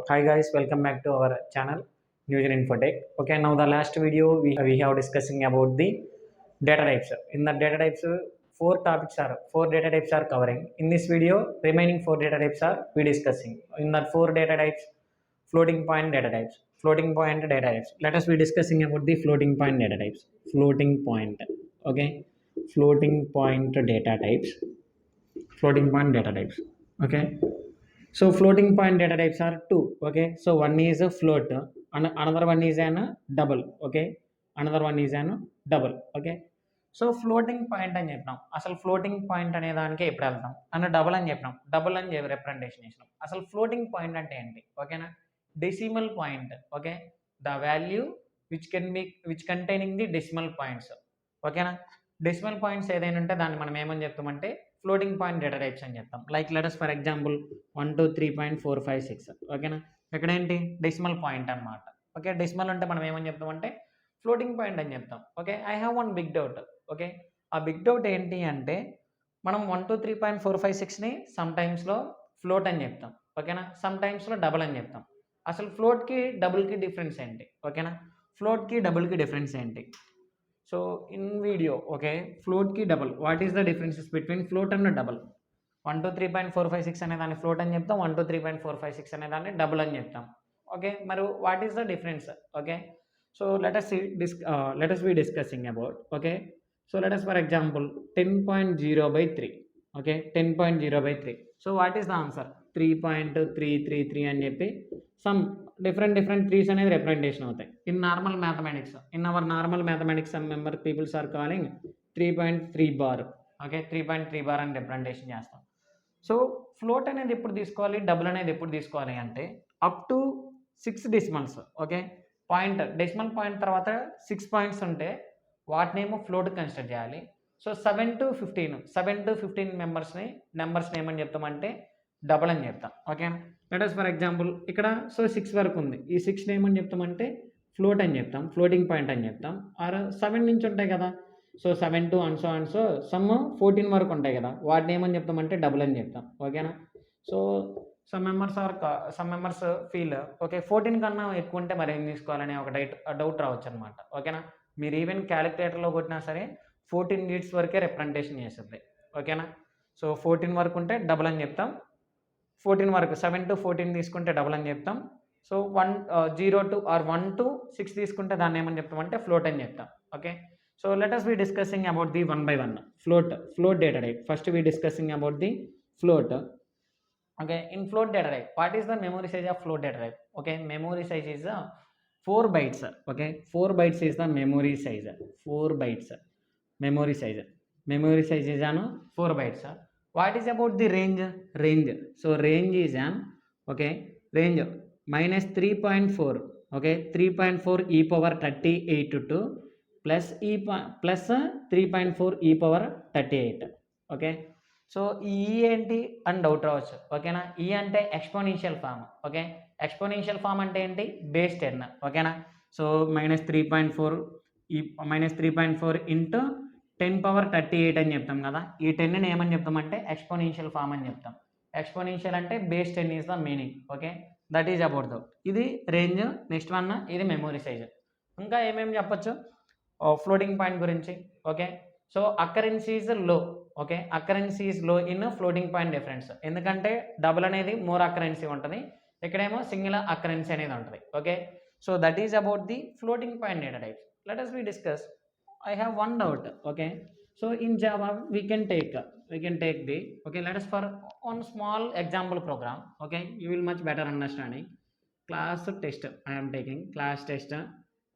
Hi guys, welcome back to our channel News in Infotech. Okay, now the last video we have discussing about the data types. In the data types, four data types are covering. In this video, remaining four data types are we discussing. In that four data types, floating point data types, floating point data types. Let us be discussing about the floating point data types. Floating point. Okay, floating point data types. Floating point data types. Okay. So floating point data types are two. Okay. So one is a float, and another one is an double. Okay. Another one is an double. Okay. So floating point అని చెప్పినాం. అసలు floating point అనే దానికి ఎప్పుడు వెళ్తాం అన్న double అని చెప్పినాం. డబుల్ అని చెప్పి రిప్రజెంటేషన్ చేసినాం. అసలు ఫ్లోటింగ్ పాయింట్ అంటే ఏంటి? ఓకేనా, decimal point. Okay, the value which containing the decimal points. ఓకేనా, డెసిమల్ పాయింట్స్ ఏదైనా ఉంటే దాన్ని మనం ఏమని చెప్తామంటే ఫ్లోటింగ్ పాయింట్ డేటా టైప్స్ అని చెప్తాం. Like let's for example 123.456. ఓకేనా, ఇక్కడ ఏంటి డెసిమల్ పాయింట్ అనమాట. ఓకే, డెసిమల్ అంటే మనం ఏమని చెప్తామంటే ఫ్లోటింగ్ పాయింట్ అని చెప్తాం. Okay, I have one big doubt. Okay, ఆ బిగ్ డౌట్ ఏంటి అంటే మనం 123.456ని సమ్ టైమ్స్లో ఫ్లోట్ అని చెప్తాం. ఓకేనా, సమ్ టైమ్స్లో డబుల్ అని చెప్తాం. అసలు ఫ్లోట్కి డబుల్కి డిఫరెన్స్ ఏంటి? ఓకేనా, ఫ్లోట్కి డబుల్కి డిఫరెన్స్ ఏంటి? సో ఇన్ వీడియో, ఓకే, ఫ్లోట్కి double, what is the differences between float and double? 123.456 అనే దాన్ని ఫ్లోట్ అని చెప్తాం, 123.456 అనే దాన్ని డబుల్ అని చెప్తాం. ఓకే, మరి what is the difference? Okay, so let us be discussing about. Okay, so let us for example 10.0/3. Okay, 10.0/3. So what is the answer? 3.333 అని చెప్పి సమ్ different 3s అనేది రిప్రజెంటేషన్ అవుతాయి. In normal mathematics, in our normal mathematics some member peoples are calling 3.3 bar. Okay, 3.3 bar అని representation చేస్తాం. So float అనేది ఎప్పుడు తీసుకోవాలి, double అనేది ఎప్పుడు తీసుకోవాలి అంటే up to 6 decimals. Okay, point decimal point తర్వాత 6 పాయింట్స్ ఉంటే వాటినేమో ఫ్లోట్ కన్సిడర్ చేయాలి. సో 7 to 15 నెంబర్స్ని ఏమని చెప్తామంటే డబుల్ అని చెప్తాం. Okay, let us for example ఇక్కడ సో 6 వరకు ఉంది, ఈ 6ని ఏమని చెప్తామంటే ఫ్లోట్ అని చెప్తాం, ఫ్లోటింగ్ పాయింట్ అని చెప్తాం. ఆర్ 7 నుంచి ఉంటాయి కదా, so 7 to and so some 14 వరకు ఉంటాయి కదా, వాటిని ఏమని చెప్తామంటే డబుల్ అని చెప్తాం. ఓకేనా, so some members feel okay 14 కన్నా ఎక్కువ ఉంటే మరి ఏం తీసుకోవాలనే ఒక డౌట్ రావచ్చు అనమాట. ఓకేనా, మీరు ఈవెన్ క్యాలిక్యులేటర్లో కొట్టినా సరే 14 డిజిట్స్ వరకే రిప్రజెంటేషన్ చేస్తుంది. ఓకేనా, సో 14 వరకు ఉంటే డబుల్ అని చెప్తాం, 14 వరకు 7 to 14 తీసుకుంటే డబుల్ అని చెప్తాం. సో 0 to 1 to 6 తీసుకుంటే దాన్ని ఏమని చెప్తామంటే ఫ్లోట్ అని చెప్తాం. Okay, so let us be discussing about the one by one float data type. First we discussing about the float. Okay, in float data type, what is the memory size of float data type? Okay, memory size is 4 bytes. Okay, 4 bytes is the memory size. 4 bytes memory size is 4 bytes. What is about the range? So range is range minus 3.4. Okay, 3.4 e power 38 to plus 3.4 e power 38. Okay, so ఈ ఏంటి అని doubt రావచ్చు. ఓకేనా, ఈ అంటే exponential form. Okay, exponential form అంటే ఏంటి? Base 10. ఓకేనా, సో -3.4 ఇంటూ 10^38 అని చెప్తాం కదా, ఈ 10ని ఏమని చెప్తామంటే ఎక్స్పోనెన్షియల్ ఫామ్ అని చెప్తాం. ఎక్స్పోనెన్షియల్ అంటే base 10 is the meaning. Okay, that is about the ఇది రేంజ్. నెక్స్ట్ వన్ ఇది మెమొరీ సైజ్. ఇంకా ఏమేమి చెప్పచ్చు ఫ్లోటింగ్ పాయింట్ గురించి? Okay, so accuracy is low. Okay, accuracy is low in floating point difference. ఎందుకంటే డబుల్ అనేది more accuracy ఉంటుంది, ఇక్కడేమో సింగిల్ అకరెన్సీ అనేది ఉంటుంది. Okay, so that is about the floating point data types. Let us be discuss. I have one doubt. Okay, so in Java we can take the okay, let us for one small example program. Okay, you will much better understanding. Class test I am taking, class test.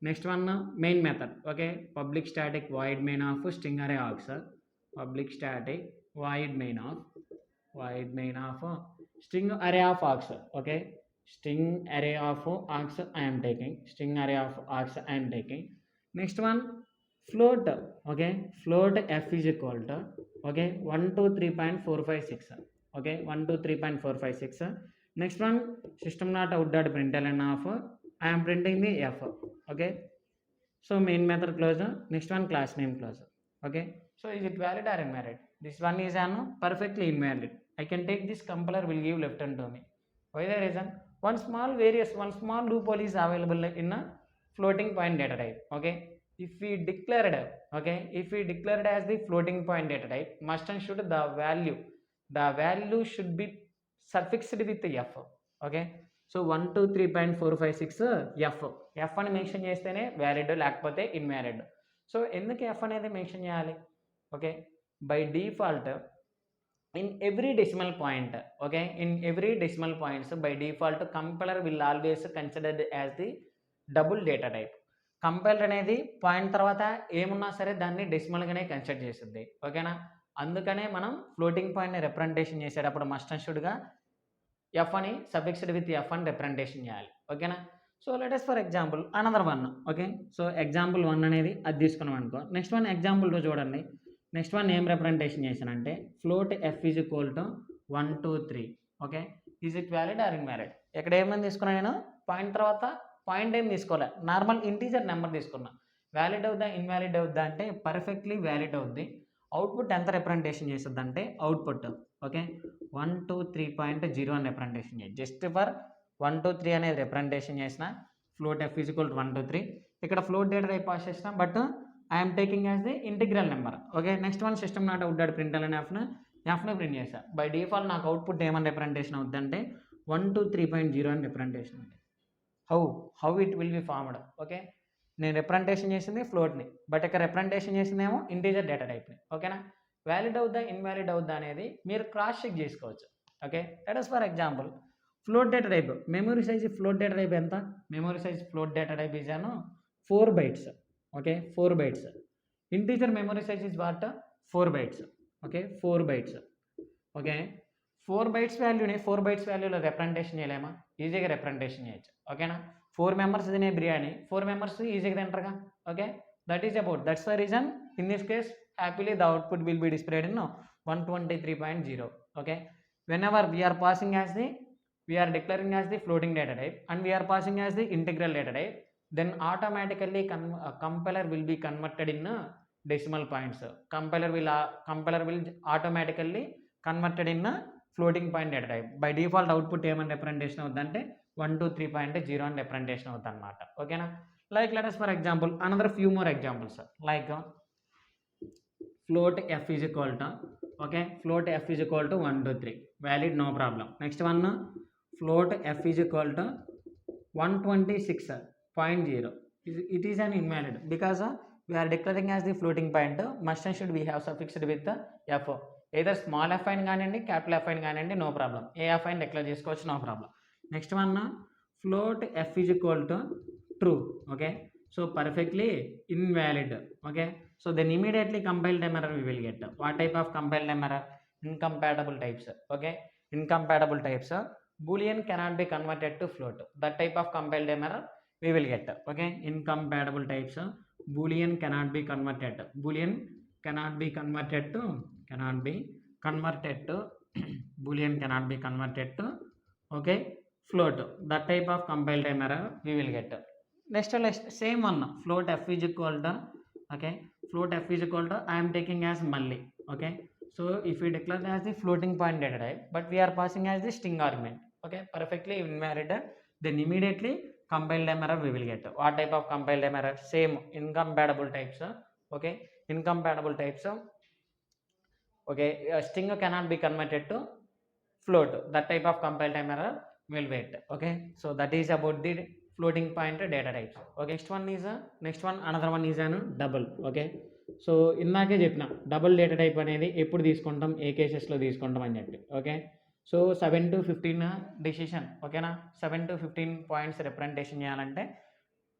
Next one main method. Okay, public static void main of string array args. Public static void main of string array of args. Okay, string array of args I am taking, next one float. Okay, float f is equal to okay 123.456. Okay, 123.456. next one system.out.println of I am printing the f. Okay, so main method close. Next one class name close. Okay, so is it valid or invalid? This one is perfectly invalid. I can take this, compiler will give left hand to me. Why the reason? one small loophole is available in a floating point data type. Okay, if we declared as the floating point data type, must and should the value should be suffixed with f. Okay, so 123.456 f అని mention చేస్తేనే valid, లేకపోతే invalid. So ఎందుకు f అనేది mention చేయాలి? Okay, by default in every decimal point, okay, in every decimal points, by default compiler will always considered as the double data type. Compiler అనేది point తర్వాత ఏమున్నా సరే దాన్ని డెసిమల్గానే కన్సిడర్ చేస్తుంది. ఓకేనా, అందుకనే మనం ఫ్లోటింగ్ పాయింట్ని రిప్రజెంటేషన్ చేసేటప్పుడు మస్ట్ అండ్ షుడ్గా ఎఫ్ అని సఫిక్స్డ్ విత్ ఎఫ్ అని రిప్రజెంటేషన్ చేయాలి. ఓకేనా, so let us for example another one. Okay, so example 1 అనేది అది తీసుకున్నాం అనుకో. నెక్స్ట్ వన్ ఎగ్జాంపుల్ 2 చూడండి. నెక్స్ట్ వన్ ఏం రిప్రజెంటేషన్ చేశానంటే float F is equal to 1 2 3. Okay, is it valid or invalid? ఇక్కడ ఏమని తీసుకున్నా నేను? పాయింట్ తర్వాత పాయింట్ ఏం తీసుకోలే, నార్మల్ ఇంటీజర్ నెంబర్ తీసుకున్నా. వ్యాలిడ్ అవుద్దా ఇన్వాలిడ్ అవుద్దా అంటే పర్ఫెక్ట్లీ వ్యాలిడ్ అవుద్ది. అవుట్పుట్ ఎంత రిప్రజెంటేషన్ చేస్తుంది అంటే అవుట్పుట్ ఓకే 1 2 3.0 అని రిప్రజెంటేషన్ చేయాలి. జస్ట్ ఫర్ 1 2 3 అనేది రిప్రజెంటేషన్ చేసిన float F is equal to 1 2 3. ఇక్కడ ఫ్లోట్ డేటా టైప్ పాస్ చేసిన, but I'm taking as the integral number. Okay, next one system not out dot print అని ఎఫ్ని print చేశా. By default నాకు output ఏమని representation అవుద్ది అంటే 1 2 3.0 అని రిప్రజెంటేషన్ ఉంది. How it will be formed? Okay, నేను రిప్రజెంటేషన్ చేసింది ఫ్లోట్ని, బట్ ఇక్కడ రిప్రజెంటేషన్ చేసిందేమో ఇంటీజర్ డేటా టైప్ని. ఓకేనా, వ్యాలిడ్ అవుద్దా ఇన్వాలిడ్ అవుద్దా అనేది మీరు క్రాస్ చెక్ చేసుకోవచ్చు. Okay, let us for example float data type memory size float data type ఎంత? Memory size float data type is అను 4 bytes. Okay, 4 bytes. Integer memory size is what? 4 bytes. Okay, 4 bytes. Okay, 4 bytes వాల్యూని 4 bytes వాల్యూలో representation చేయలేమా? ఈజీగా representation చేయొచ్చు. ఓకేనా, 4 members తినే biryani 4 members ఈజీగా తింటారుగా. Okay, that's the reason in this case happily the output will be displayed in 123.0. Okay, whenever we are declaring as the floating data type and we are passing as the integral data type, then automatically compiler will be converted in decimal points. Compiler will automatically converted in floating point data type. By default output ఏమని representation అవుతుందంటే 123.0 అని representation అవుతుంది అనమాట. ఓకేనా, like let us for example another few more examples like float f is equal to float f is equal to 1 2 3 valid, no problem. Next one float f is equal to 126.0. It is an invalid because we are declaring as the floating point. Must and should we have suffixed with the f, either small f అయిన కానివ్వండి capital f అయిన కానివ్వండి, no problem. ఏ f అయిన declare చేసుకోవచ్చు, no problem. Next one float f is equal to true. Okay, so perfectly invalid. Okay, so then immediately compiled error we will get. What type of compiled error? Incompatible types. Okay, incompatible types boolean cannot be converted to float. That type of compiled error we will get. Okay, incompatible types boolean cannot be converted to boolean cannot be converted to okay float. That type of compiled error we will get. Next same one float f is equal to float f is equal to I am taking as malli. Okay, so if we declare as the floating point data type but we are passing as the string argument, okay, perfectly invalid, then immediately compiled error we will get. What type of compiled error? Same incompatible types. Okay, incompatible types. Okay, string cannot be converted to float. That type of compiled error will wait. Okay, so that is about the floating point data types. Okay, next one another one is an double. Okay, so ఇందాకే చెప్పిన double data type అనేది ఎప్పుడు తీసుకుంటాం, ఏ కేసెస్లో తీసుకుంటాం అని చెప్పి. Okay, so 7 to 15 decision. ఓకేనా, 7 to 15 పాయింట్స్ రిప్రజెంటేషన్ చేయాలంటే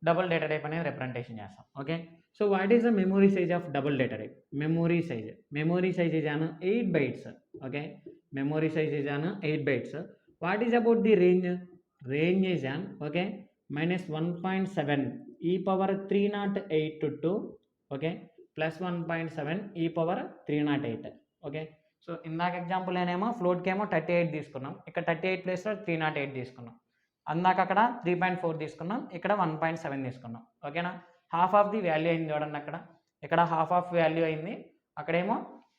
డబుల్ డేటా టైప్ అనేది రిప్రజెంటేషన్ చేస్తాం. Okay, so what is the memory size of double data type? Memory size is an 8 bytes. Okay, memory size is an 8 bytes. What is about the range is an okay -1.7 e power 308 to 2. Okay, plus 1.7 e power 308. Okay, so ఇందాక example నేనేమో ఫ్లోట్కి ఏమో 38 తీసుకున్నాం, ఇక్కడ 38 ప్లేస్లో 308 తీసుకున్నాం. అందాక అక్కడ 3.4 తీసుకున్నాం, ఇక్కడ 1.7 తీసుకున్నాం. ఓకేనా, హాఫ్ ఆఫ్ ది వాల్యూ అయింది చూడండి. ఇక్కడ హాఫ్ ఆఫ్ వాల్యూ అయింది, అక్కడేమో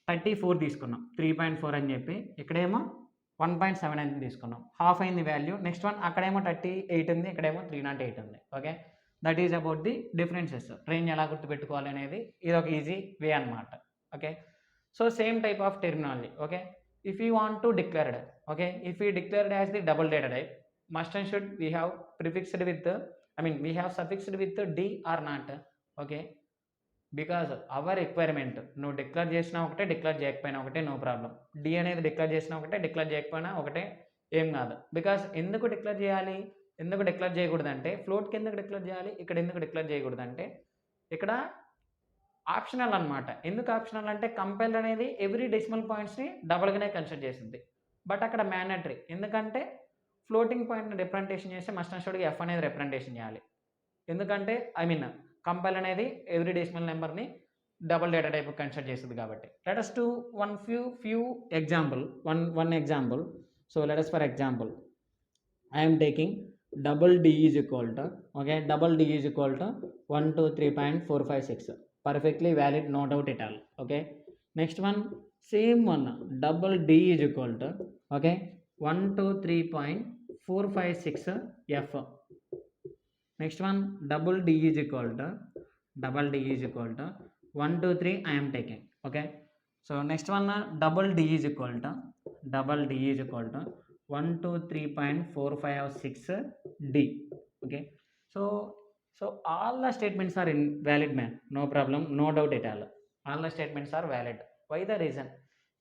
34 తీసుకున్నాం 3.4 అని చెప్పి, ఇక్కడేమో 1.7 తీసుకున్నాం, హాఫ్ అయింది వాల్యూ. నెక్స్ట్ వన్ అక్కడేమో 38 ఉంది, ఇక్కడేమో 308 ఉంది. Okay, that is about the differences. Range ఎలా గుర్తుపెట్టుకోవాలి అనేది ఇది ఒక ఈజీ వే అనమాట. Okay, so same type of terminology. Okay, if you want to declared, okay, if we declared as the double data type, must and should we have prefixed with the, we have suffixed with the d or not. Okay, because our requirement, నువ్వు declare చేసినా ఒకటే, declare చేయకపోయినా ఒకటే, no problem. D అనేది declare చేసినా ఒకటే, declare చేయకపోయినా ఒకటే, ఏం కాదు. బికాజ్ ఎందుకు డిక్లేర్ చేయాలి, ఎందుకు డిక్లేర్ చేయకూడదంటే, ఫ్లోట్కి ఎందుకు డిక్లేర్ చేయాలి, ఇక్కడ ఎందుకు డిక్లేర్ చేయకూడదంటే, ఇక్కడ ఆప్షనల్ అనమాట. ఎందుకు ఆప్షనల్ అంటే కంపైలర్ అనేది ఎవ్రీ డెసిమల్ పాయింట్స్ని డబల్గానే కన్సిడర్ చేసింది. బట్ అక్కడ మ్యాండటరీ, ఎందుకంటే ఫ్లోటింగ్ పాయింట్ని రిప్రజెంటేషన్ చేస్తే మస్ట్ అండ్ షుడ్గా ఎఫ్ అనేది రిప్రజెంటేషన్ చేయాలి. ఎందుకంటే కంపైల్ అనేది ఎవ్రీ డెసిమల్ నెంబర్ని డబుల్ డేటా టైప్ కన్సిడర్ చేస్తుంది కాబట్టి. Let us do one few example, one example. So let us, for example, I am taking double d is equal to, okay, double d is equal to 123.456, perfectly valid, no doubt at all. Okay, next one, same one, double d is equal to, okay, 123.456 f. Next one, double d is equal to 1 2 3 I am taking. Okay, so next one, double d is equal to 123.456 d. Okay, so all the statements are invalid, man, no problem, no doubt at all, all the statements are valid. Why the reason,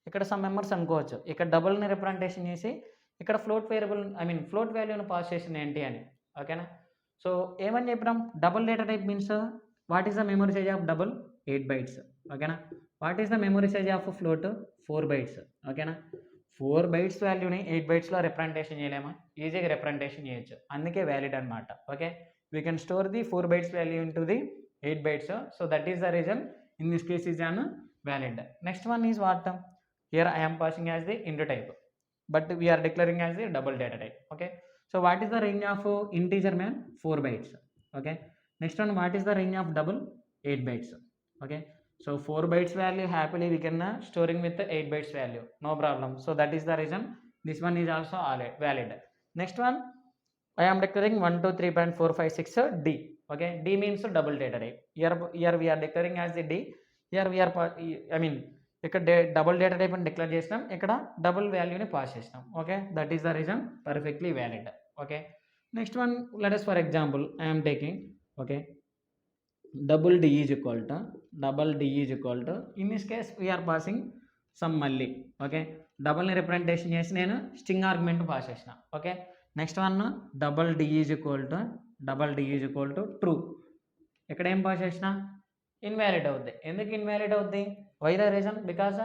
ఇక్కడ some members అనుకోవచ్చు, ఇక్కడ డబుల్ని representation చేసి ఇక్కడ float variable, float వాల్యూని pass చేసింది ఏంటి అని. ఓకేనా, సో ఏమని చెప్పినాం, double data type means what is the memory size of double, 8 bytes. ఓకేనా, what is the memory size of float, 4 bytes. ఓకేనా, 4 bytes వాల్యూని 8 bytesలో రిప్రజెంటేషన్ చేయలేమా, ఈజీగా రిప్రజెంటేషన్ చేయొచ్చు, అందుకే వ్యాలిడ్ అనమాట. Okay, we can store the 4 bytes value in to the 8 bytes. So that is the reason in this case is an valid. Next one is what, here I am passing as the int type, but we are declaring as the double data type. Okay, so what is the range of integer, man, 4 bytes. Okay, next one, what is the range of double, 8 bytes. Okay, so 4 bytes value happily we can storing with the 8 bytes value, no problem. So that is the reason this one is also valid. Next one, I am declaring 123.456 d. Okay, d means double data type. Here we are declaring as the d, here we are ఇక్కడ double data type అని declare చేసినాం, ఇక్కడ double వాల్యూని pass చేసినాం. Okay, that is the reason, perfectly valid. Okay, next one, let us for example, I am taking, okay, double d is equal to, in this case we are passing some మళ్ళీ. Okay, డబుల్ని representation చేసి నేను string argument pass చేసిన. Okay, next one, double d is equal to true. ఇక్కడ ఏం pass చేసిన, invalid అవుద్ది. ఎందుకు invalid అవుద్ది, వై ద రీజన్, బికాజ్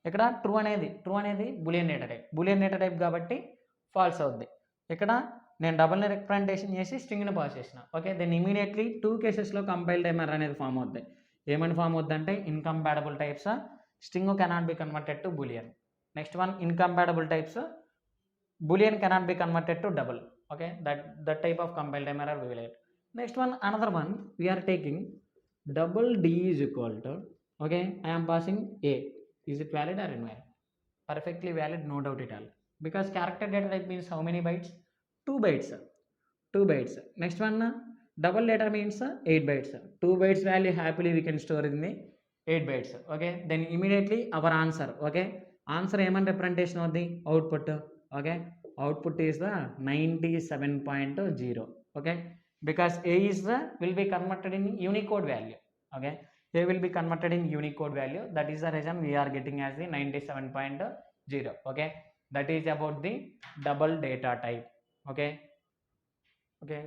ఇక్కడ ట్రూ అనేది బులియన్ డేటా టైప్ కాబట్టి ఫాల్స్ అవుద్ది. ఇక్కడ నేను డబుల్ని రిప్రజెంటేషన్ చేసి స్ట్రింగ్ని పాస్ చేసిన. ఓకే, దెన్ ఇమీడియట్లీ 2 కేసెస్లో కంపైల్డ్ ఎర్రర్ అనేది ఫామ్ అవుద్ది. ఏమని ఫామ్ అవుద్ది అంటే, incompatible types, string cannot be converted to boolean. Next one, incompatible types, boolean cannot be converted to double. Okay, that type of compiled error we will get. Next one, another one, we are taking double d is equal to, okay, I am passing a. Is it valid or invalid? Perfectly valid, no doubt at all, because character data type means how many bytes, 2 bytes. Next one, double data means 8 bytes. 2 bytes value happily we can store in the 8 bytes. Okay, then immediately our answer, okay, answer ఏమని representation అవుద్ది, output. Okay, output is the 97.0. Okay, because a is will be converted in Unicode value. Okay, a will be converted in Unicode value, that is the reason we are getting as the 97.0. Okay, that is about the double data type. Okay,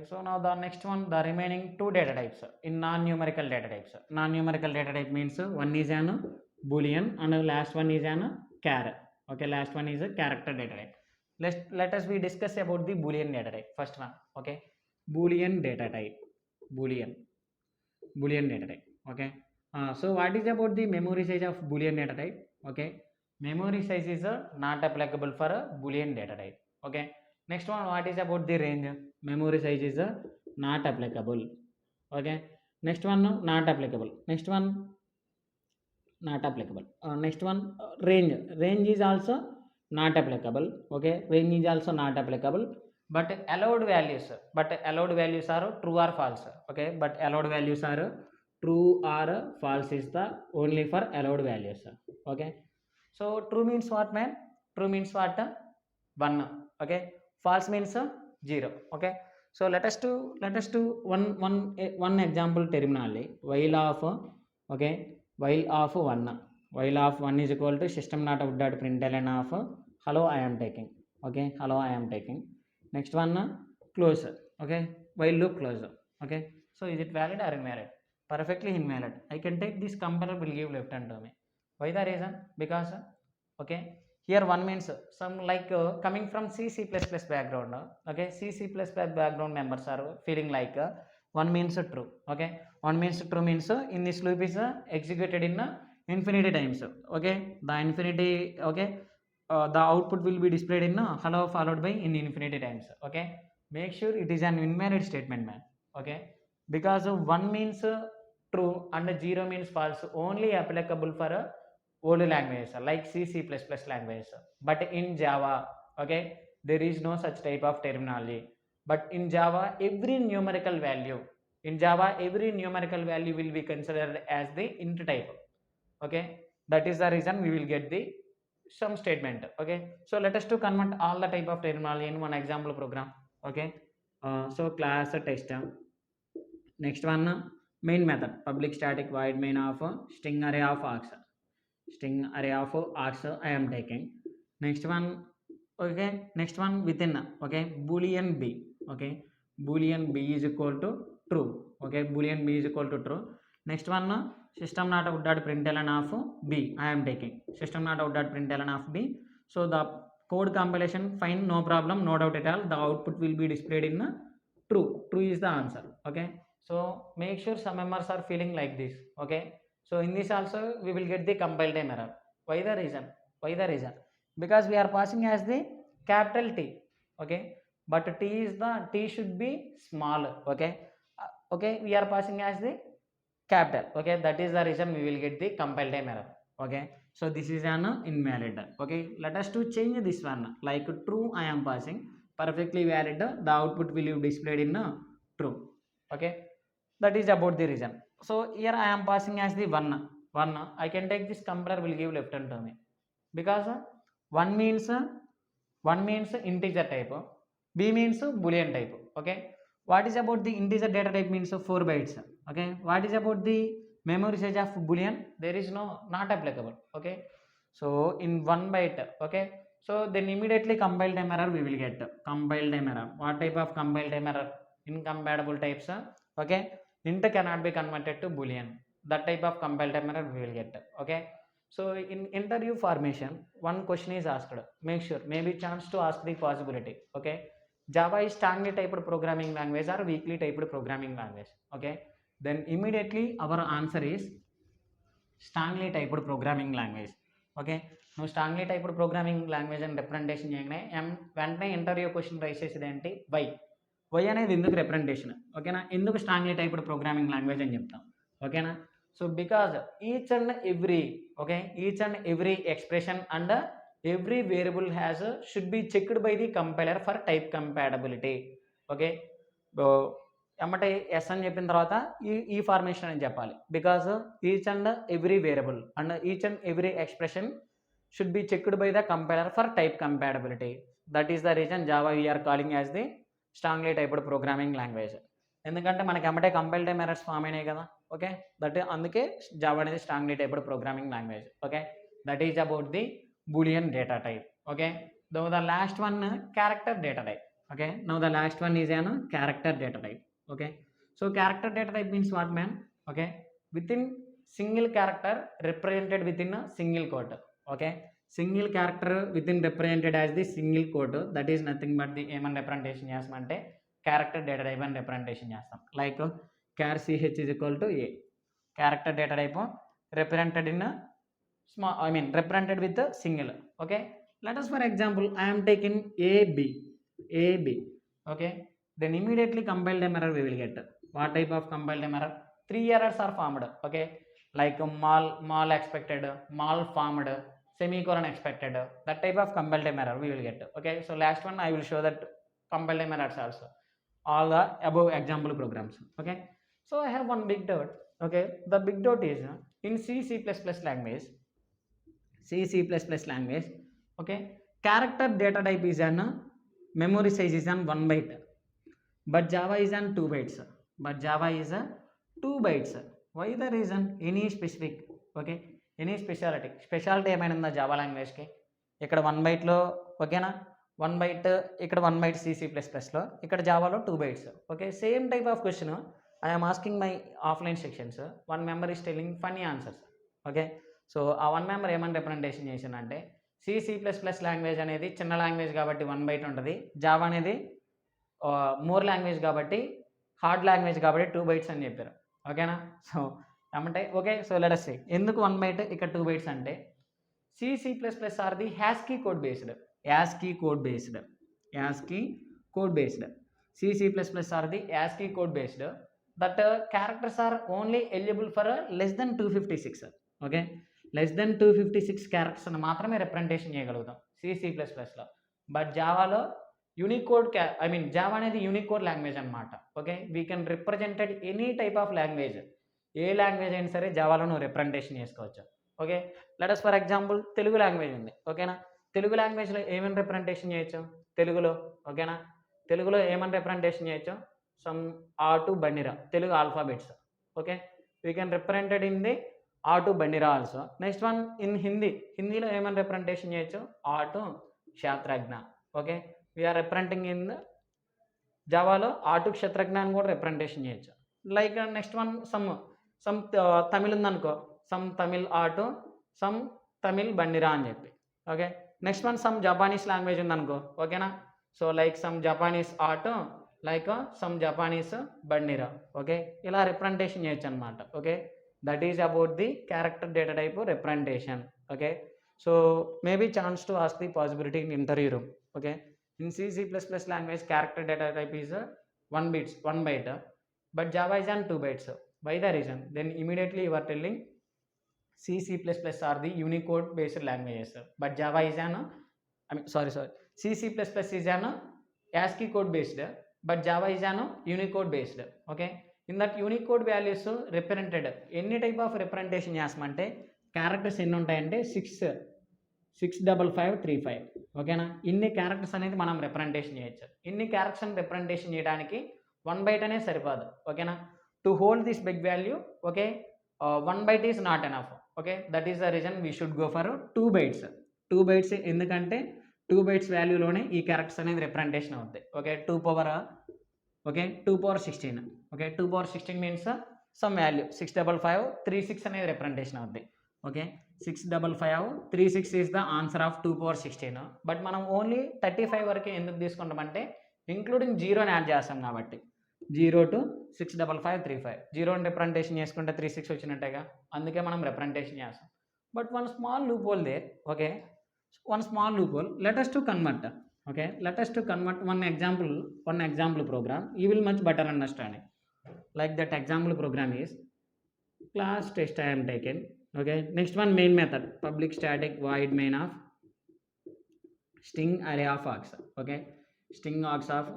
so now the next one, the remaining 2 data types in non-numerical data types. Non-numerical data type means one is an boolean and last one is an char. Okay, last one is a character data type. Let us we discuss about the boolean data type. First one, okay, boolean data type. Okay, so what is about the memory size of boolean data type? Okay, memory size is not applicable for a boolean data type. Okay, next one, what is about the range? Memory size is not applicable. Okay, next one, not applicable. Next one, not applicable. Next one, range is also not applicable. Okay, range is also not applicable, but allowed values are true or false. Okay, but allowed values are true or false is the only for allowed values. Okay, so true means what, man? True means what? 1. Okay, false means 0. Okay, so let us do one example terminology. While of, okay, while of 1, while of 1 is equal to system not out dot println of hello I am taking. Okay, hello I am taking. Next one, close. Okay, while loop close. Okay, so is it valid or invalid? Perfectly invalid. I can take this compiler will give left hand to me. Why the reason? Because okay, here one means some like coming from C++ background. Okay, C++ background members are feeling like one means true. Okay, one means true means in this loop is executed in infinity times. Okay, the infinity, okay, the output will be displayed in hello followed by in infinity times. Okay, make sure it is an invalid statement, man. Okay, because 1 means true and 0 means false, only applicable for old languages like C++ language. But in Java, okay, there is no such type of terminology. But in Java, every numerical value will be considered as the int type. Okay, that is the reason we will get the some statement. Okay, so let us to convert all the type of terminology in one example program. Okay, so class test. Next one, main method public static void main of string array of args. String array of args I am taking. Next one, okay, next one within, okay, boolean b. Okay, boolean b is equal to true. Okay, boolean b is equal to true. Next one, system not out dot println of b I am taking. System not out dot println of b. So the code compilation fine, no problem, no doubt at all, the output will be displayed in true. True is the answer. Okay, so make sure some members are feeling like this. Okay, so in this also we will get the compile time error. Why the reason? Why the reason? Because we are passing as the capital T. Okay, but T should be small. Okay, okay, we are passing as the capital. Okay, that is the reason we will get the compile time error. Okay, so this is an invalid. Okay, let us to change this one, like true I am passing, perfectly valid, the output will be displayed in true. Okay, that is about the reason. So here I am passing as the 1. I can take this compiler will give left hand to me, because 1 means integer type, b means boolean type. Okay, what is about the integer data type means 4 bytes. Okay, what is about the memory size of boolean? There is no, not applicable. Okay, so in 1 byte. Okay, so then immediately compile time error we will get. Compile time error, what type of compile time error? Incompatible types. Okay, int cannot be converted to boolean, that type of compile time error we will get. Okay, so in interview formation one question is asked, make sure maybe chance to ask the possibility. Okay, Java is strongly typed programming language or weakly typed programming language? Okay, then immediately our answer is strongly typed programming language. Okay, నువ్వు strongly typed programming language అని representation చేయగానే వెంటనే interview question raise చేసేది ఏంటి? Why అనేది ఎందుకు representation? ఓకేనా, ఎందుకు స్ట్రాంగ్లీ టైప్డ్ ప్రోగ్రామింగ్ లాంగ్వేజ్ అని చెప్తాం. ఓకేనా, so because each and every expression and every variable has should be checked by the compiler for type compatibility. Okay, ఎమ్మటే ఎస్ అని చెప్పిన తర్వాత ఈ ఫార్మేషన్ అని చెప్పాలి, because each and every variable and each and every expression should be checked by the compiler for type compatibility. That is the reason Java we are calling as the strongly typed programming language. ఎందుకంటే మనకి ఎమ్మటే compile time errors form అయినాయి కదా. Okay, అందుకే Java అనేది strongly typed programming language. Okay, that is about the Boolean data type. Okay, the last one character data type. Okay, now the last one is an character data type. Okay, so character data type means what, man? Okay, within single character represented within a single quote. Okay, single character within represented as the single quote, that is nothing but the ఏమని representation చేస్తామంటే character data type అని representation చేస్తాం. Like char ch is equal to a, character data type represented in a small, represented with a single. Okay, let us for example I am taking ab. Okay, then immediately compile time error we will get. What type of compile time error? 3 errors are formed. Okay, like malformed, semicolon expected, that type of compile time error we will get. Okay, so last one I will show that compile time errors also, all the above example programs. Okay, so I have one big doubt. Okay, the big doubt is in C++ language, C++ language, okay, character data type is an memory size is an 1 byte, but Java is an 2 bytes, but Java is a 2 bytes. Why the reason? Any specific? Okay, any specialty ఏమైనా ఉందా Java లాంగ్వేజ్కి? ఇక్కడ 1 బైట్లో, ఓకేనా, 1 byte, ఇక్కడ 1 byte C++లో, ఇక్కడ జావాలో 2 bytes. Okay, same type of question I am asking my offline sections, 1 member is telling funny answers. Okay, so ఆ 1 member ఏమని రిప్రజెంటేషన్ చేసిందంటే C++ లాంగ్వేజ్ అనేది చిన్న లాంగ్వేజ్ కాబట్టి 1 బైట్ ఉంటుంది, జావా అనేది మోర్ లాంగ్వేజ్ కాబట్టి, హార్డ్ లాంగ్వేజ్ కాబట్టి 2 బైట్స్ అని చెప్పారు. ఓకేనా, సో ఏమంటే okay, so let us see ఎందుకు 1 బైట్ ఇక్కడ 2 బైట్స్ అంటే C++ are the ASCII code based, ASCII code based, ASCII code based, C++ are the ASCII code based, that characters are only eligible for less than 256. Okay, less than 256 characters అని మాత్రమే representation చేయగలుగుతాం C++లో. But జావాలో Unicode Java అనేది Unicode language అనమాట. Okay, we can represented any type of language, ఏ language అయినా సరే జావాలో నువ్వు రిప్రజెంటేషన్ చేసుకోవచ్చు. Okay, let us for example Telugu language ఉంది. ఓకేనా, తెలుగు లాంగ్వేజ్లో ఏమైనా రిప్రజెంటేషన్ చేయొచ్చు తెలుగులో? ఓకేనా, తెలుగులో ఏమైనా రిప్రజెంటేషన్ చేయొచ్చు? సమ్ A2 బండిరా, Telugu alphabets. Okay, we can represented in the A2 బండిరా ఆల్సో. నెక్స్ట్ వన్ ఇన్ హిందీలో ఏమైనా రిప్రజెంటేషన్ చేయొచ్చు? A2 క్షాత్రజ్ఞ. ఓకే, వీఆర్ రిప్రజెంటింగ్ ఇన్ జావాలో A2 క్షత్రజ్ఞాన్ని కూడా రిప్రజెంటేషన్ చేయొచ్చు. Like next one some Tamil ఉందనుకో, some Tamil A2, some Tamil బండిరా అని చెప్పి. Okay, next one some Japanese language ఉందనుకో. ఓకేనా, so like some Japanese A2, like some Japanese బండిరా. ఓకే, ఇలా రిప్రజెంటేషన్ చేయొచ్చు అనమాట. Okay, that is about the character data type representation. Okay, so maybe chance to ask the possibility in interview room. Okay, in C++ language character data type is 1 byte, but Java is on 2 bytes. Why the reason? Then immediately you are telling C++ are the Unicode based languages, but Java is on C++ is on ASCII code based, but Java is on Unicode based. Okay, in that Unicode values represented any type of representation చేస్తామంటే characters ఎన్ని ఉంటాయంటే 65535. ఓకేనా, ఇన్ని characters అనేది మనం representation చేయొచ్చు. ఇన్ని characters representation చేయడానికి 1 బైట్ అనేది సరిపోదు. ఓకేనా, to hold this big value, okay, 1 byte is not enough. Okay, that is the reason we should go for 2 bytes. 2 bytes ఎందుకంటే 2 బైట్స్ వాల్యూలోనే ఈ క్యారెక్టర్స్ అనేది రిప్రజెంటేషన్ అవుతాయి. Okay, 2 power 16. Okay, 2 power 16 means some value 65536 అనేది representation అవుతుంది. Okay, 65536 is the answer of 2 power 16. But మనం only 35 వరకు ఎందుకు తీసుకుంటామంటే ఇంక్లూడింగ్ జీరోని యాడ్ చేస్తాం కాబట్టి 0 to 65535, జీరోని రిప్రజెంటేషన్ చేసుకుంటే 36 వచ్చినట్టేగా, అందుకే మనం రిప్రజెంటేషన్ చేస్తాం. But one small loophole there. Okay, one small loophole, let us to convert. Okay, let us to convert one example program. You will much better understand it. Like that example program is class test I am taken. Okay, next one main method, public static void main of string array of args. Okay, string args of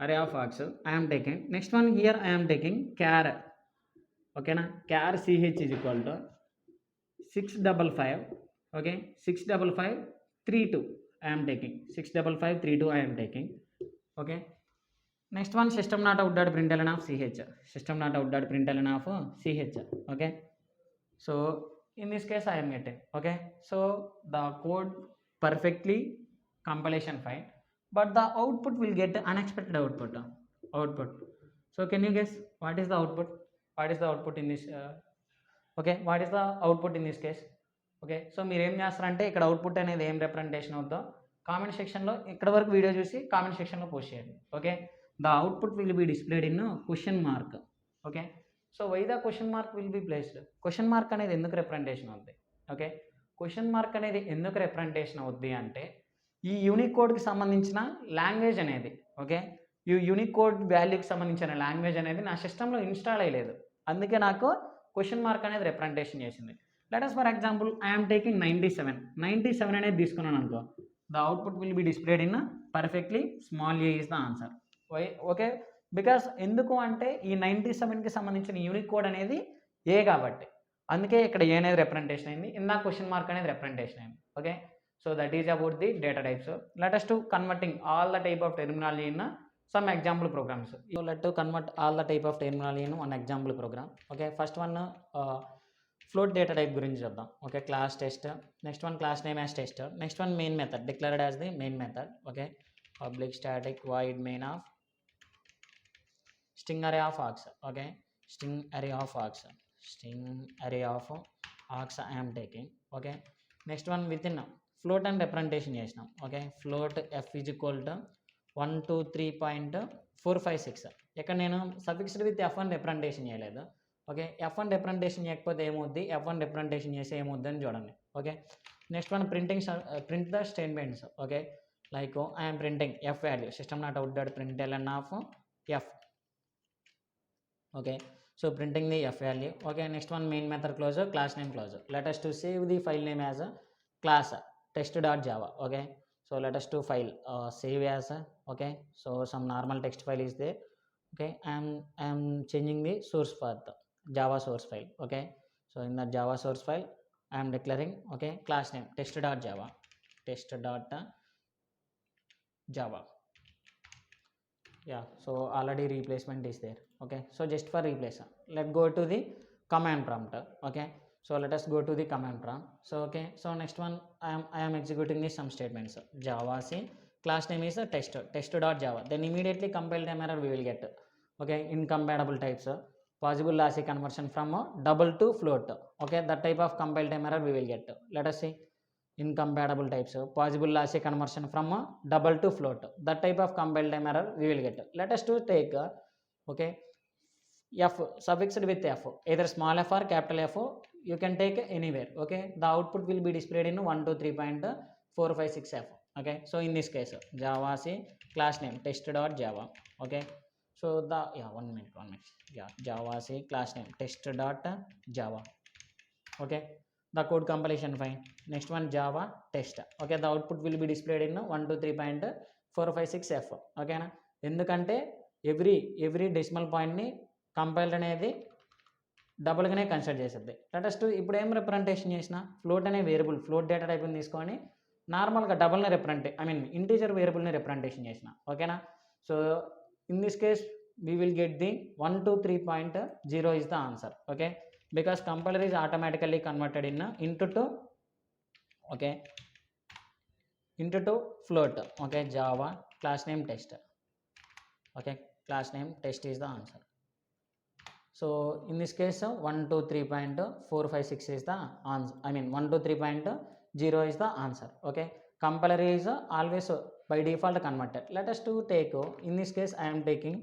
array of args I am taking. Next one here I am taking char. Okay na, char ch is equal to 655. Okay, 65532 I am taking, 65532 I am taking. Okay, next one system not out dot println of ch, system not out dot println of ch. Okay, so in this case I am getting. Okay, so the code perfectly compilation fine, but the output will get unexpected output. So can you guess what is the output in this okay, what is the output in this case? Okay, so మీరు ఏం చేస్తారంటే ఇక్కడ output అనేది ఏం representation అవుతుందో comment సెక్షన్లో ఇక్కడ వరకు వీడియో చూసి కామెంట్ సెక్షన్లో పోస్ట్ చేయండి. Okay, the output will be displayed in question mark. Okay, so why the question mark will be placed? Question mark అనేది ఎందుకు రిప్రజెంటేషన్ అవుతుంది? ఓకే, క్వశ్చన్ మార్క్ అనేది ఎందుకు రిప్రజెంటేషన్ అవుద్ది అంటే ఈ యూనికోడ్కి సంబంధించిన లాంగ్వేజ్ అనేది, ఓకే, ఈ యూనికోడ్ వాల్యూకి సంబంధించిన లాంగ్వేజ్ అనేది నా సిస్టంలో ఇన్స్టాల్ అయ్యలేదు, అందుకే నాకు క్వశ్చన్ మార్క్ అనేది రిప్రజెంటేషన్ చేసింది. let us for example I am taking 97 అనేది తీసుకున్నాను అనుకో, the output will be displayed in perfectly small a is the answer. Why? Okay, because ఎందుకు అంటే ఈ 97కి సంబంధించిన యూనిక్ కోడ్ అనేది ఏ కాబట్టి అందుకే ఇక్కడ ఏ అనేది రిప్రజెంటేషన్ అయింది, ఇందా క్వశ్చన్ మార్క్ అనేది రిప్రజెంటేషన్ అయింది. Okay, so that is about the data types. Let us to converting all the type of terminology in some example programs. So let to convert all the type of terminology in one example program. Okay, first one float data type గురించి చూద్దాం. Okay, class test, next one class name as tester, next one main method declared as the main method. Okay, public static void main of string array of args. Okay, string array of args, string array of args I am taking. Okay, next one within float and representation చేసినాం. Okay, float f is equal to 123.456. ఇక్కడ నేను suffixed with f1 representation చేయలేదు. Okay, f1 representation చేయకపోతే ఏమవుద్ది, f1 representation చేస్తే ఏమవుద్ది అని చూడండి. Okay, next one print the statements. Okay, like I'm printing f value, system not out dot print ln of f. Okay, so printing the f value. Okay, next one main method closure, class name closure. Let us to save the file name as a class test.java. Okay, so let us to file save as a, okay, so some normal text file is there. Okay, I am changing the source path, java source file. Okay, so in the java source file I am declaring, okay, class name test.java, test.java. Yeah, so already replacement is there. Okay, so just for replace, let's go to the command prompt. Okay, so let us go to the command prompt. So okay, so next one I am executing the some statements. Java c class name is test.java, then immediately compile time error we will get. Okay, incompatible types, possible lossy conversion from double to float. Okay, that type of compile time error we will get. Let us see incompatible types, possible lossy conversion from double to float, that type of compile time error we will get. Let us to take okay, f suffixed with f, either small f or capital F, you can take anywhere. Okay, the output will be displayed in 123.456 f. Okay, so in this case java c class name test.java. Okay, so the one minute, java c class name test.java. Okay, the code compilation fine. Next one java test. Okay, the output will be displayed in 123.456 f. Okay na, ఎందుకంటే every decimal పాయింట్ని compiled అనేది డబుల్గానే consider చేస్తుంది. Latest ఇప్పుడు ఏం representation చేసిన float అనే variable, float data టైప్ని తీసుకొని నార్మల్గా డబుల్ని ఇంటీజర్ వేరియబుల్ని రిప్రజెంటేషన్ చేసిన. ఓకేనా, so in this case we will get the 123.0 is the answer. Okay, because compiler is automatically converted in into to, okay, into to float. Okay, java class name test. Okay, class name test is the answer. So in this case 123.456 is the answer, 123.0 is the answer. Okay, compiler is always by default converted. Let us to take, in this case I am taking,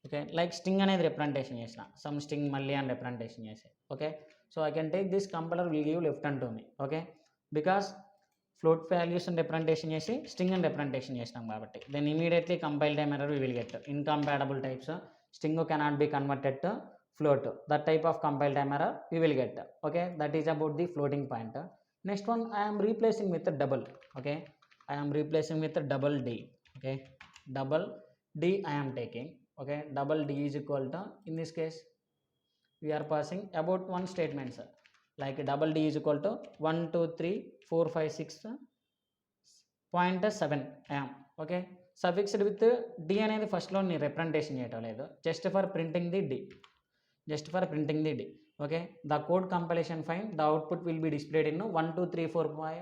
okay, like string అనేది representation చేసిన, some string మళ్ళీ అని representation చేసి. Okay, so I can take this compiler will give left and to me. Okay, because float values అని representation చేసి string అని representation చేసినాం కాబట్టి then immediately compile time error we will get. Incompatible types, string cannot be converted to float, that type of compile time error we will get. Okay, that is about the floating point. Next one I am replacing with a double. Okay, I am replacing with a double d. Okay, double d I am taking. Okay, double d is equal to, in this case we are passing about one statements, like double d is equal to 123.456.7 am. Okay, suffixed with d అనేది first లో ని representation చేయటం లేదు, just for printing the d, just for printing the d. Okay, the code compilation fine, the output will be displayed in 12345.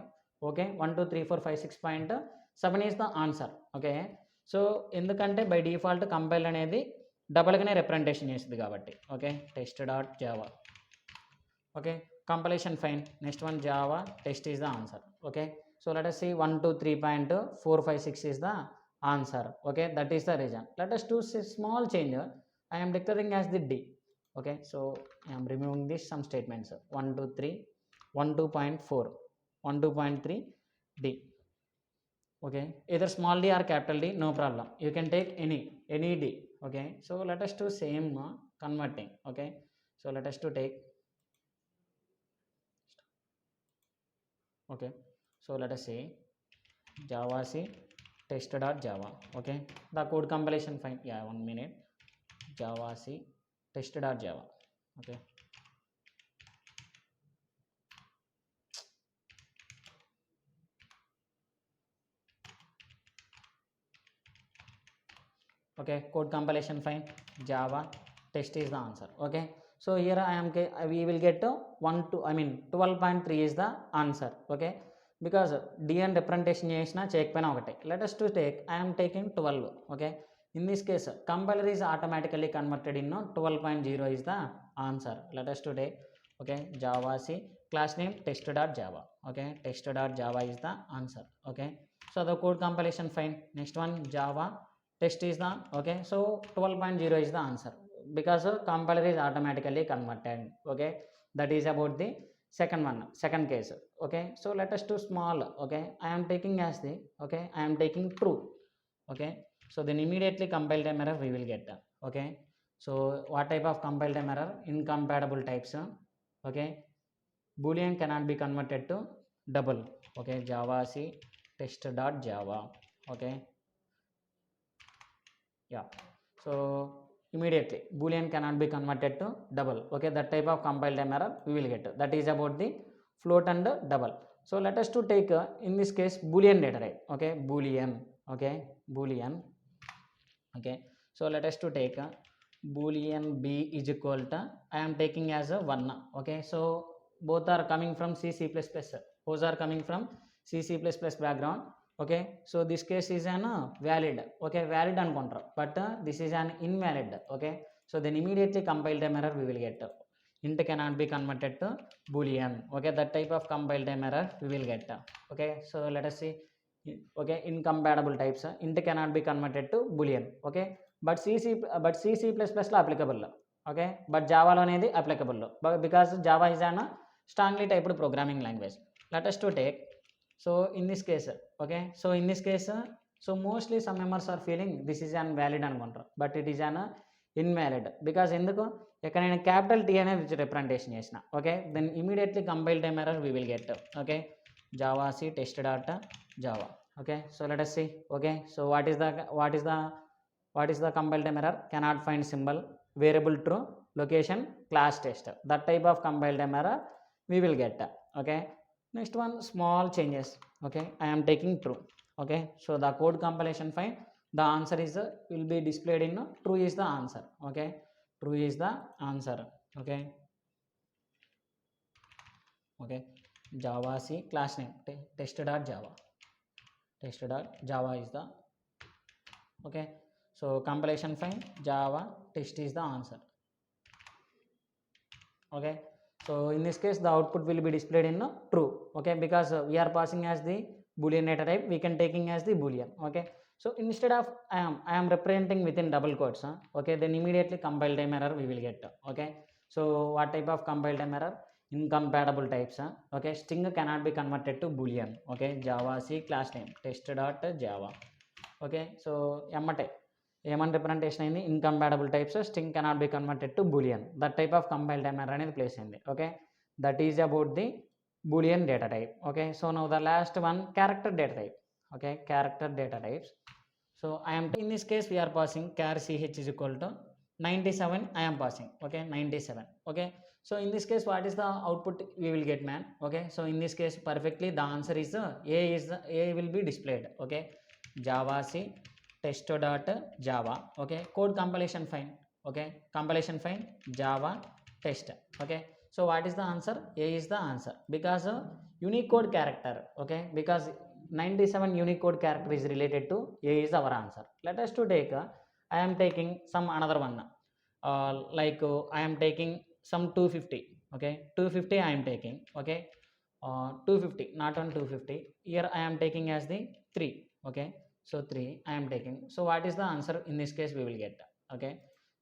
Okay, 123.456.7 is the answer. Okay, so ఎందుకంటే by default compile అనేది డబల్గానే representation చేస్తుంది కాబట్టి. Okay, test.java. Okay, compilation fine. Next one java test is the answer. Okay, so let us see 123.456 is the answer. Okay, that is the reason. Let us do small change. I am declaring as the d. Okay, so I am removing this some statements, 12.3 d. Okay, either small d or capital D, no problem, you can take any d. Okay, so let us do same converting. Okay, so let us to take Okay, so let us say java c test.java. Okay, the code compilation fine. Yeah, 1 minute. Java c test.java. Okay, okay, code compilation fine. Java test is the answer. Okay, so here I am we will get 1 to 12.3 is the answer. Okay, because d and representation chesina cheyakapayina okate. Let us to take, I am taking 12. Okay, in this case compiler is automatically converted in 12.0 is the answer. Let us to take, okay, java c class name test.java. Okay, test.java is the answer. Okay, so the code compilation fine. Next one, java test is the, okay, so 12.0 is the answer because compiler is automatically converted. Okay, that is about the second one, second case. Okay, so let us do small. Okay, I am taking as the, okay, I am taking true. Okay, so then immediately compile time error we will get. Okay, so what type of compile time error? Incompatible types. Okay, boolean cannot be converted to double. Okay, java c test.java. Okay, yeah, so immediately boolean cannot be converted to double. Okay, that type of compile time error we will get. That is about the float and double. So let us to take in this case boolean data type. Okay, boolean. Okay, boolean. Okay, so let us to take boolean b is equal to, I am taking as a 1. Okay, so both are coming from c++. Both are coming from c++ background. Okay, so this case is an valid. Okay, valid anukontaru, but this is an invalid. Okay, so then immediately compile time error we will get. Int cannot be converted to boolean. Okay, that type of compile time error we will get. Okay, so let us see. Okay, incompatible types, int cannot be converted to boolean. Okay, but c++ లో applicable. Okay, but java లో అనేది applicable because java is an strongly typed programming language. Let us to take, so in this case, okay, so in this case, so mostly some members are feeling this is an valid అనుకుంటారు, but it is an invalid because ఎందుకు, ఇక్కడ నేను capital T అనేది representation చేసిన. Okay, then immediately compile time error we will get. Okay, java c test.java. Okay, so let us see. Okay, so what is the compile time error? Cannot find symbol, variable true, location, class test. That type of compile time error we will get. Okay, next one, small changes. Okay, I am taking true. Okay, so the code compilation fine, the answer is will be displayed in true is the answer. Okay, true is the answer. Okay, okay, java c class name test.java. Test.java is the, okay, so compilation fine, java test is the answer. Okay, so in this case the output will be displayed in true. Okay, because we are passing as the boolean data type, we can taking as the boolean. Okay, so instead of I am representing within double quotes. Okay, then immediately compile time error we will get. Okay, so what type of compile time error? Incompatible types. Okay, string cannot be converted to boolean. Okay, java c class name test.java. Okay, so ఎమ్మటే ఏమని representation అయింది, incompatible types, string cannot be converted to Boolean. That type of compile time error అనేది place అయింది. Okay, that is about the Boolean data type. Okay, so now the last one, character data type. Okay, character data types. So I am in this case we are passing char ch is equal to 97. I am passing. Okay, 97. Okay, so in this case what is the output we will get, man? Okay, so in this case perfectly the answer is a will be displayed. Okay, java c test.java. Okay, code compilation fine. Okay, compilation fine, java test. Okay, so what is the answer? A is the answer because unicode character. Okay, because 97 unicode character is related to a is our answer. Let us to take I am taking some another one, like I am taking some 250. Okay, 250 I am taking. Okay, 250, not on 250. Here I am taking as the 3. Okay, so 3 I am taking. So what is the answer in this case we will get? Okay,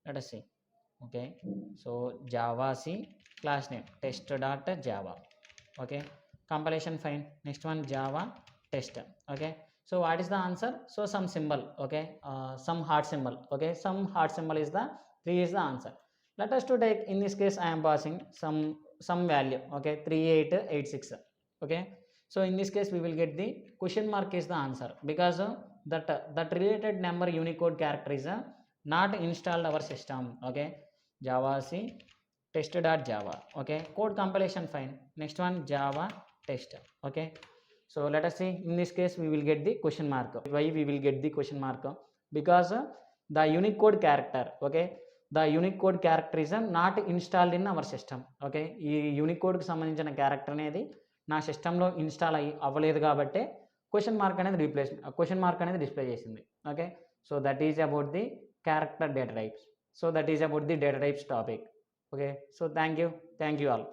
let us see. Okay, so java c class name test.java. Okay, compilation fine. Next one, java test. Okay, so what is the answer? So some symbol. Okay, some heart symbol. Okay, some heart symbol is the 3 is the answer. Let us to take, in this case I am passing some value. Okay, 3886. Okay, So in this case we will get the question mark is the answer, because that related number Unicode character is not installed our system. Okay, java c test.java. okay, code compilation fine. Next one java test. Okay, so let us see. In this case we will get the question mark. Why we will get the question mark? Because the Unicode character, okay, the Unicode character is not installed in our system. okay, ఈ యూనికోడ్కి సంబంధించిన character అనేది నా సిస్టంలో install అవ్వలేదు కాబట్టి question mark అనేది display చేసింది. Okay, so that is about the character data types. So that is about the data types topic. Okay, so thank you all.